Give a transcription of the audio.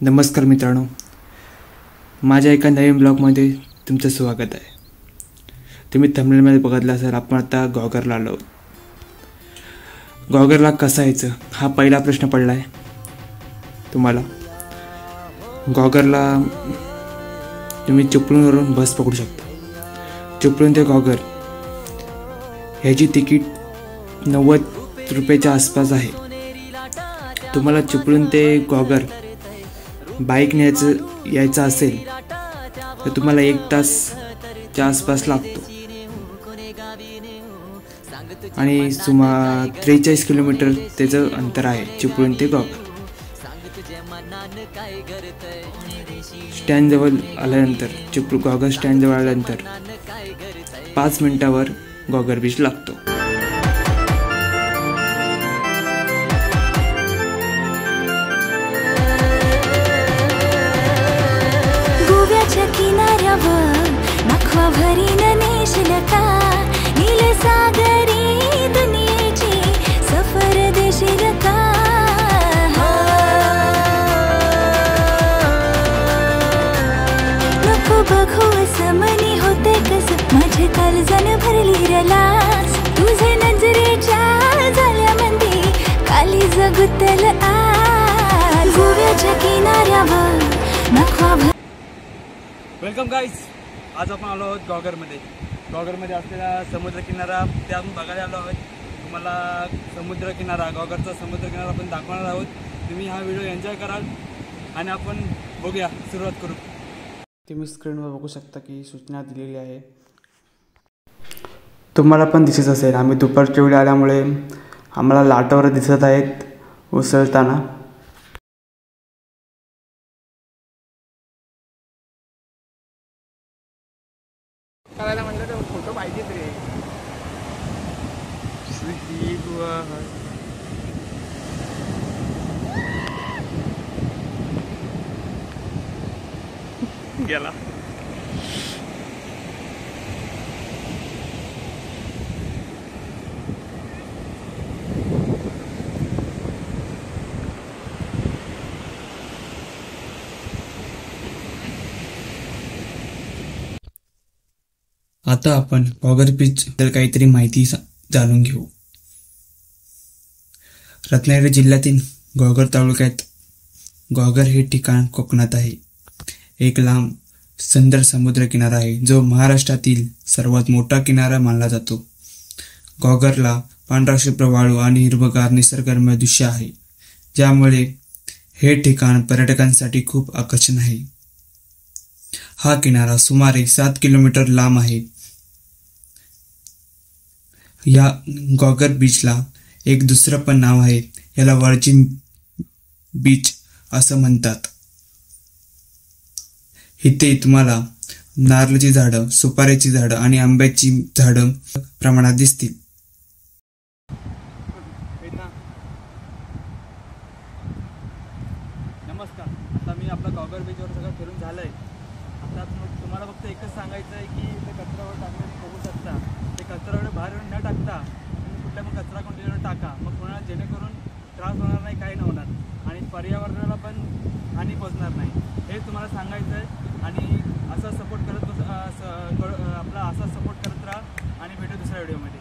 नमस्कार मित्रांनो, माझ्या एका नवीन ब्लॉगमध्ये तुमचं स्वागत आहे। तुम्ही थंबनेलमध्ये बघितलं असेल, आपण आता गॉगरला आलो। गॉगरला कसं यायचं हा पहिला प्रश्न पडला आहे तुम्हाला। गॉगरला तुम्ही चिपळूणवरून बस पकडू शकता। चिपळूण ते गॉगर ह्याची तिकीट 90 रुपयाच्या आसपास आहे। तुम्हाला चिपळूण ते गॉगर बाईक यायचं असेल तर तुम्हाला 1 तासच्या आसपास लागतो आणि सुमारे 43 किलोमीटर त्याचं अंतर आहे चिपळूण ते गॉगर। स्टँडजवळ आल्यानंतर गॉगर स्टँडजवळ आल्यानंतर 5 मिनिटावर गॉगर बीच लागतो। नखवा भरीन नेशलका नील सागरी दुनियेची सफर देशीलका। नको बघू असमनी होते कस माझे काळजान भरली रलास। तुझे नजरेच्या झाल्यामध्ये काली जगुतल आज गोव्याच्या किनाऱ्यावर नखवा। वेलकम गाईज, आज आपण आलो आहोत गॉगरमध्ये असलेला समुद्रकिनारा ते आपण बघायला आलो आहोत। तुम्हाला समुद्रकिनारा गॉगरचा समुद्रकिनारा आपण दाखवणार आहोत। तुम्ही हा व्हिडिओ एन्जॉय कराल आणि आपण बघूया, सुरुवात करू। तुम्ही स्क्रीनवर बघू शकता की सूचना दिलेली आहे, तुम्हाला पण दिसत असेल। आम्ही दुपारच्या वेळी आल्यामुळे आम्हाला लाटावर दिसत आहेत उसळताना। करायला म्हटलं तर फोटो पाहिजेच रे। गेला आता आपण गॉगर बीच तर काहीतरी माहिती जाणून घेऊ। रत्नागिरी जिल्ह्यातील गॉगर तालुक्यात गॉगर हे ठिकाण कोकणात आहे। एक लांब सुंदर समुद्र किनारा आहे जो महाराष्ट्रातील सर्वात मोठा किनारा मानला जातो। गॉगरला पांढरा शुभ्र वाळू आणि हिरवगार निसर्गरम्य दृश्य आहे, ज्यामुळे हे ठिकाण पर्यटकांसाठी खूप आकर्षण आहे। हा किनारा सुमारे 7 किलोमीटर लांब आहे। या गॉगर बीचला एक दुसरं पण नाव आहे, याला वर्जिन बीच असं म्हणतात। इथे तुम्हाला नारळाची झाडं, सुपारीची झाडं आणि आंब्याची झाडं प्रमाणात दिसतील। नमस्कार, आता मी आपला गॉगर बीचवर सगळं फिरून झालंय। आता तुम्हाला फक्त एकच सांगायचं आहे की ते कचरावर टाकण्याची बघू शकता। ते कचरावर बाहेर न टाकता तुम्ही कुठल्या पण कचरा कंटेनर टाका, मग कोणाला जेणेकरून त्रास होणार नाही, काही नाही होणार आणि पर्यावरणाला पण हानी पोचणार नाही, हे तुम्हाला सांगायचं आहे। आणि असा सपोर्ट करत राहा आणि भेटू दुसऱ्या व्हिडिओमध्ये।